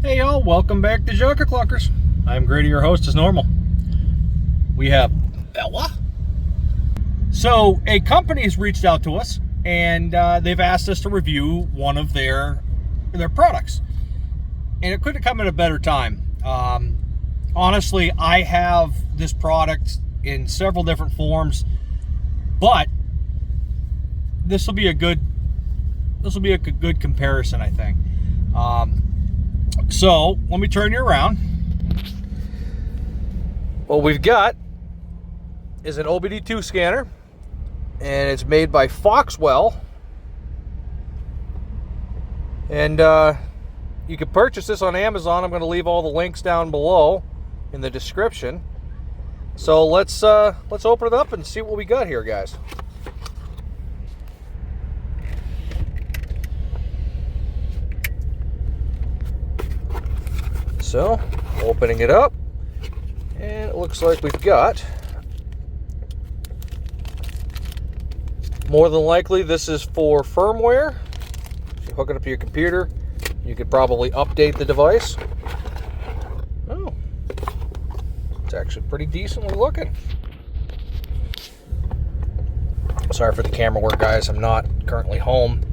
Hey y'all, welcome back to Joker Clunkers. I'm Grady, your host as normal. We have Bella. So a company has reached out to us and they've asked us to review one of their products. And it couldn't come at a better time. Honestly, I have this product in several different forms, but this will be a good comparison, I think. So let me turn you around. What we've got is an obd2 scanner, and it's made by Foxwell. And you can purchase this on Amazon. I'm going to leave all the links down below in the description. So let's open it up and see what we got here, guys. So, opening it up, and it looks like we've got, more than likely this is for firmware. If you hook it up to your computer, you could probably update the device. Oh, it's actually pretty decently looking. Sorry for the camera work, guys. I'm not currently home,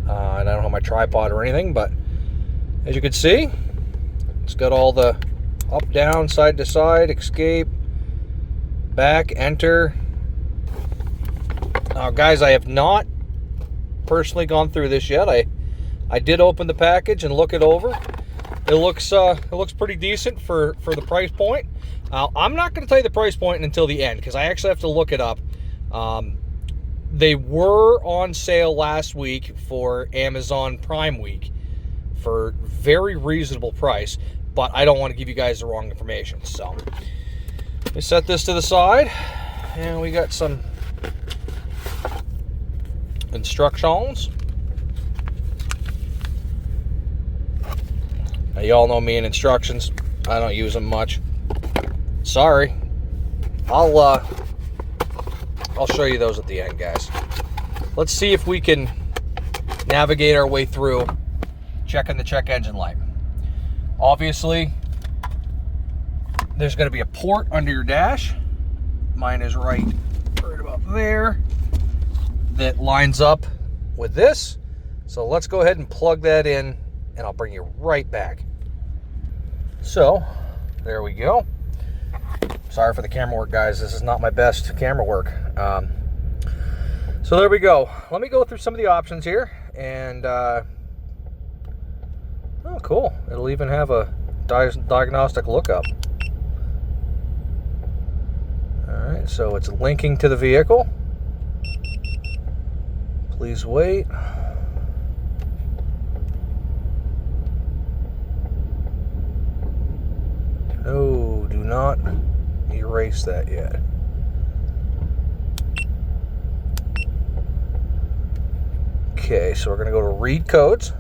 and I don't have my tripod or anything, but as you can see, it's got all the up, down, side to side, escape, back, enter. Now, guys, I have not personally gone through this yet. I did open the package and look it over. It looks pretty decent for the price point. I'm not going to tell you the price point until the end because I actually have to look it up. They were on sale last week for Amazon Prime Week for very reasonable price, but I don't want to give you guys the wrong information. So we set this to the side, and we got some instructions. Now, you all know me and instructions. I don't use them much. Sorry. I'll show you those at the end, guys. Let's see if we can navigate our way through checking the check engine light. Obviously, there's going to be a port under your dash. Mine is right about there. That lines up with this. So let's go ahead and plug that in, and I'll bring you right back. So, there we go. Sorry for the camera work, guys. This is not my best camera work. So there we go. Let me go through some of the options here, and oh, cool. It'll even have a diagnostic lookup. Alright, so it's linking to the vehicle. Please wait. No, do not erase that yet. Okay, so we're going to go to read codes.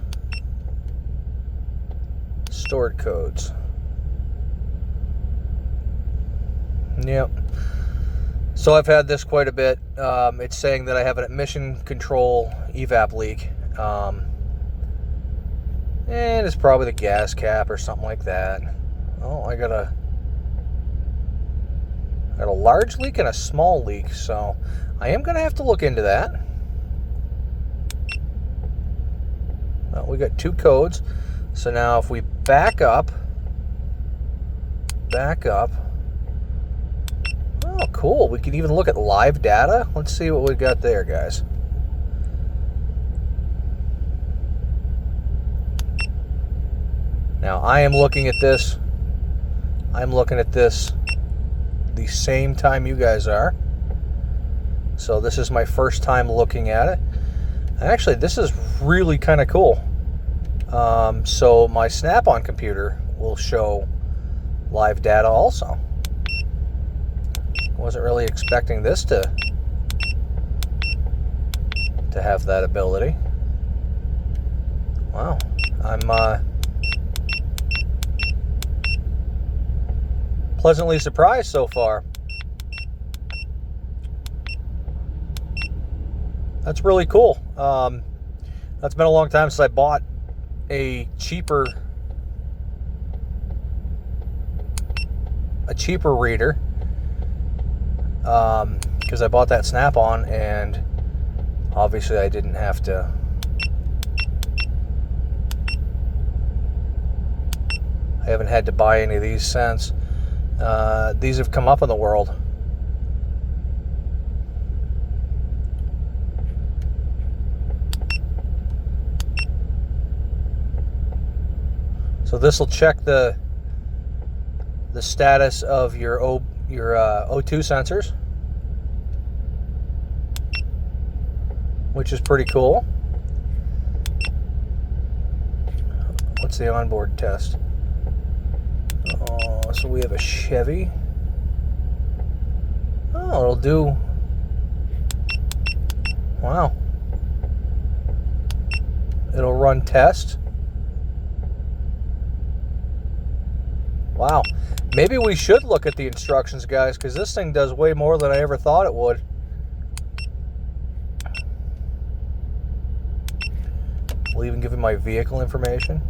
Stored codes. Yep. So I've had this quite a bit. It's saying that I have an emission control evap leak. And it's probably the gas cap or something like that. Oh, I got a large leak and a small leak, so I am going to have to look into that. Well, we got two codes. So now if we back up. Oh, cool. We can even look at live data. Let's see what we got there, guys. Now, I am looking at this. I'm looking at this the same time you guys are. So this is my first time looking at it. Actually, this is really kind of cool. So my Snap-on computer will show live data also. Wasn't really expecting this to have that ability. Wow, I'm pleasantly surprised so far. That's really cool. That's been a long time since I bought a cheaper a cheaper reader because I bought that Snap-on, and obviously I didn't have to. I haven't had to buy any of these since. These have come up in the world. So this will check the status of your O2 sensors, which is pretty cool. What's the onboard test? Oh, so we have a Chevy. Oh, it'll do. Wow. It'll run test. Wow. Maybe we should look at the instructions, guys, because this thing does way more than I ever thought it would. We'll even give you my vehicle information.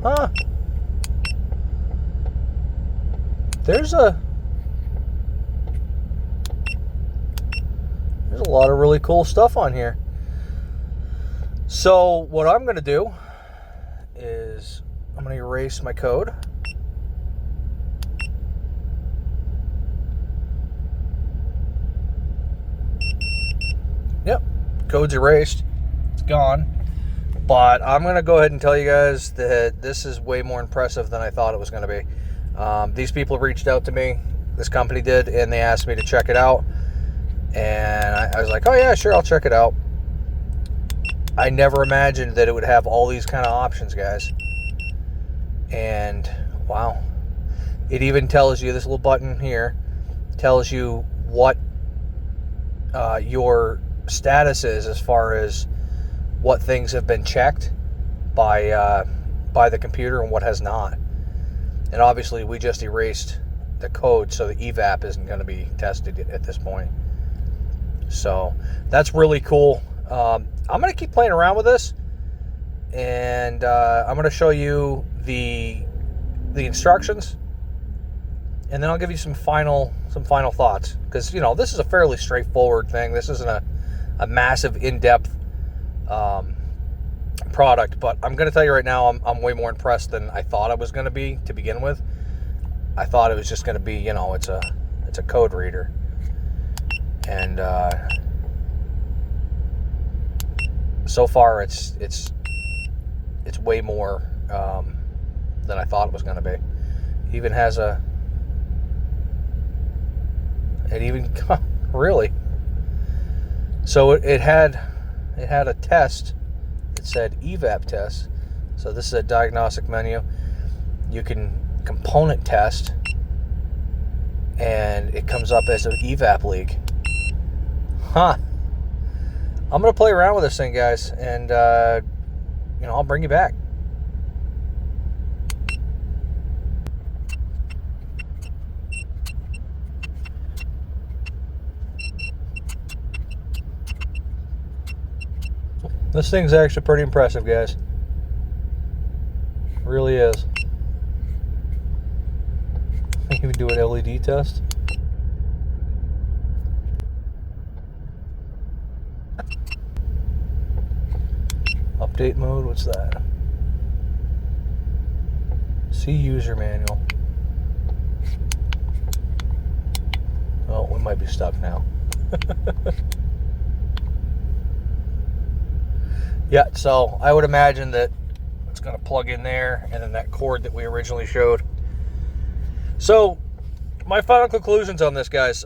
Huh. There's a lot of really cool stuff on here. So what I'm going to do is I'm going to erase my code. Yep, code's erased. It's gone. But I'm going to go ahead and tell you guys that this is way more impressive than I thought it was going to be. These people reached out to me, this company did, and they asked me to check it out. And I was like, oh yeah, sure, I'll check it out. I never imagined that it would have all these kind of options, guys. And wow, it even tells you, this little button here tells you what your status is as far as what things have been checked by the computer and what has not. And obviously we just erased the code, so the evap isn't going to be tested at this point. So that's really cool. I'm going to keep playing around with this, and I'm going to show you the instructions, and then I'll give you some final thoughts, because, you know, this is a fairly straightforward thing. This isn't a massive in-depth product, but I'm going to tell you right now, I'm way more impressed than I thought I was going to be to begin with. I thought it was just going to be, you know, it's a code reader, and so far it's way more than I thought it was going to be. It even has really. So it had a test. It said evap test. So this is a diagnostic menu. You can component test, and it comes up as an evap leak. Huh. I'm going to play around with this thing, guys, and you know, I'll bring you back. This thing's actually pretty impressive, guys. It really is. Even do an LED test. Update mode, what's that? See user manual. Oh, we might be stuck now. Yeah, so I would imagine that it's going to plug in there, and then that cord that we originally showed. So my final conclusions on this, guys,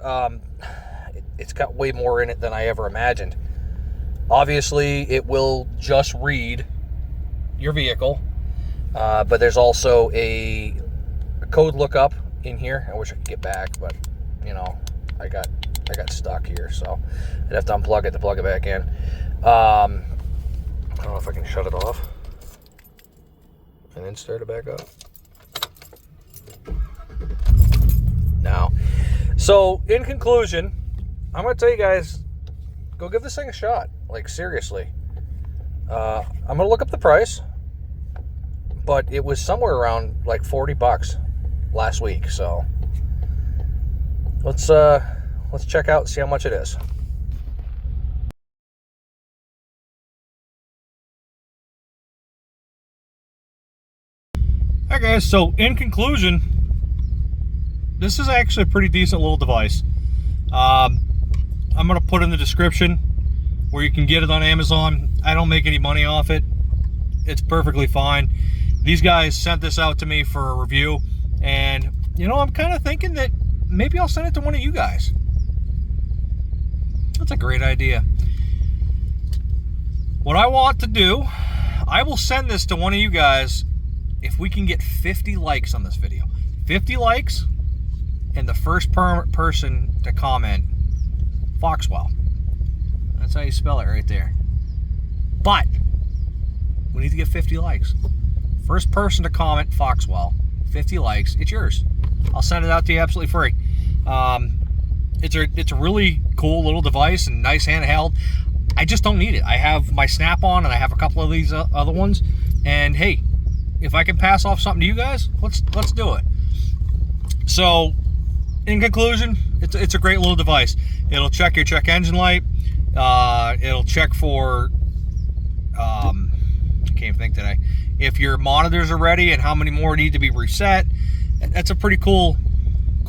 it's got way more in it than I ever imagined. Obviously, it will just read your vehicle, but there's also a code lookup in here. I wish I could get back, but you know, I got stuck here, so I'd have to unplug it to plug it back in. I don't know if I can shut it off and then start it back up. No. So, in conclusion, I'm going to tell you guys, go give this thing a shot. Like, seriously. I'm going to look up the price. but it was somewhere around like 40 bucks last week. So let's check out and see how much it is. Alright guys, so in conclusion, this is actually a pretty decent little device. I'm going to put in the description where you can get it on Amazon. I don't make any money off it. It's perfectly fine. These guys sent this out to me for a review, and you know, I'm kind of thinking that maybe I'll send it to one of you guys. That's a great idea. What I want to do, I will send this to one of you guys if we can get 50 likes on this video. 50 likes, and the first person to comment, Foxwell. That's how you spell it right there. But we need to get 50 likes. First person to comment, Foxwell, 50 likes, it's yours. I'll send it out to you absolutely free. It's a really cool little device and nice handheld. I just don't need it. I have my Snap-on and I have a couple of these other ones. And hey, if I can pass off something to you guys, let's do it. So, in conclusion, it's a great little device. It'll check your check engine light. It'll check for, I can't think today, if your monitors are ready and how many more need to be reset. That's a pretty cool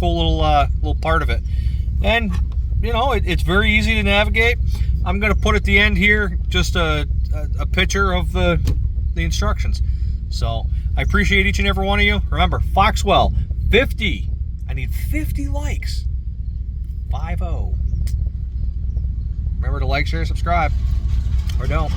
little part of it. And you know, it's very easy to navigate. I'm going to put at the end here just a picture of the instructions. So I appreciate each and every one of you. Remember, Foxwell, 50. I need 50 likes. 50. Remember to like, share, subscribe, or don't.